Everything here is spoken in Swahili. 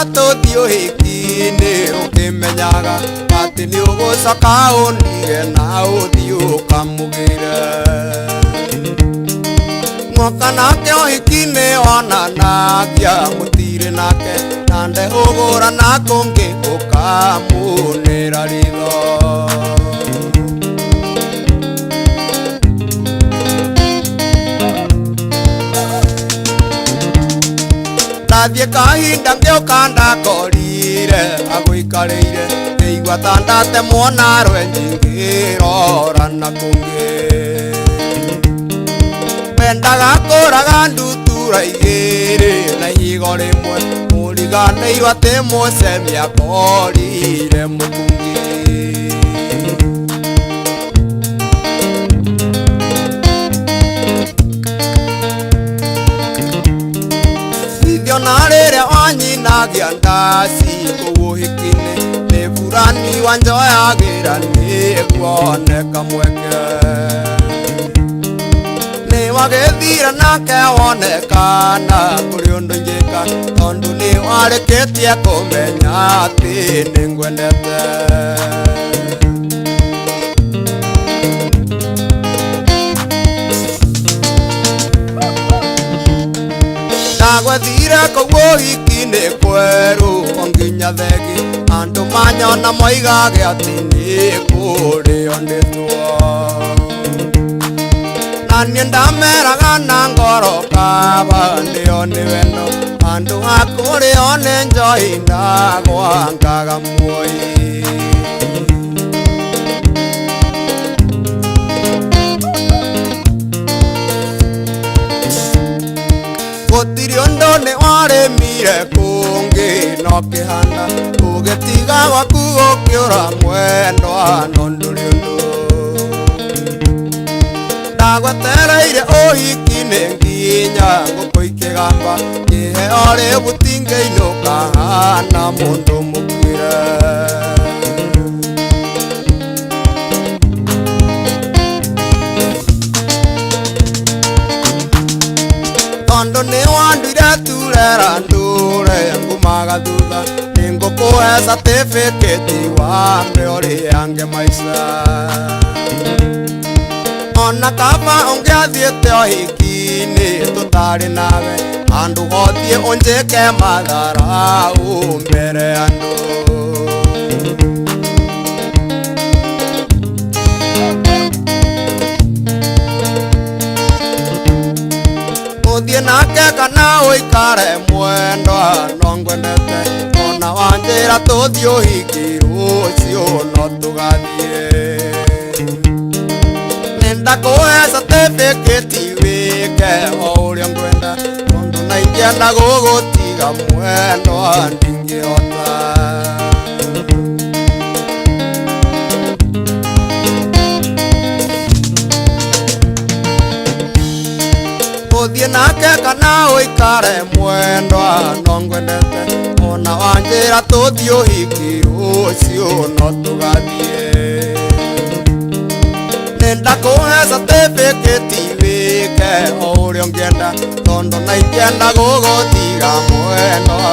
tuthio hikini ukimenyaga ati ni ugucoka undige na uthii ukamugire mwoka nake uhikini onanagia mutiri nake nande ugura na kungi ukamunira ritho ndathie kahinda ngioka ndakorire agwikarire ngeigua ta ndatemwo na rwenji ngirora na kungi wendaga kuraga ndutura igiri na ihigo rimwe muriganĩirwo atĩ mũcemi akorire mũkungi na rĩrĩa wanyinagia ndaci kũu ũhiki-inĩ nĩ burani wanjoyagĩra nĩguoneka mweke nĩ wagĩthira nake wonekana kũrĩ ũndũ ingĩka tondũ nĩ warĩkĩtie kũmenya atĩ nĩ ngwendete ndagwethire kũu ũhiki-inĩ kwerũ onginya thegi andũ manyona moigage atĩ nĩ kũrĩo ndĩtwo na niĩ ndameraga na ngoro kaba ndĩo nĩ wendo handũ ha kũrĩo nĩ njohi ndagwangaga muoyi gũtirĩ ũndũ nĩ warĩmire kũngĩ no kĩhanda ũgĩtiga gwaku gũkĩũra mwendwa no ndũrĩ ũndũ ndagwetereire ũhiki-inĩ nginya ngũkũ ikĩgamba kĩheo rĩu gũtingĩinũka hana mũndũ mũkuĩre tondũ nĩ wanduire turera ndũre ngumaga thutha nĩ ngũkũhe certificate wa ũrĩange maica ona kaba ũngĩathiĩte ũhiki-inĩ tũtarĩ nawe handũ hothiĩ ũnjĩke matharaũ mbere ya andũ ũthiĩ nake kana ũikare mwendwa no ngwendete ona wanjĩra tũthiĩ ũhiki rũciũ no tũgathiĩ nĩndakũhe certificate wĩke o ũrĩa ngwenda tondũ na ingĩenda gũgũtiga mwendwa ndingĩhota ũthiĩ nake kana ũikare mwendwa no ngwendete ona wanjĩra tũthiĩ ũhiki rũciũ no tũgathiĩ nĩndakũhe certificate wĩke o ũrĩa ũngĩenda tondũ na ingĩenda gũgũtiga mwendwa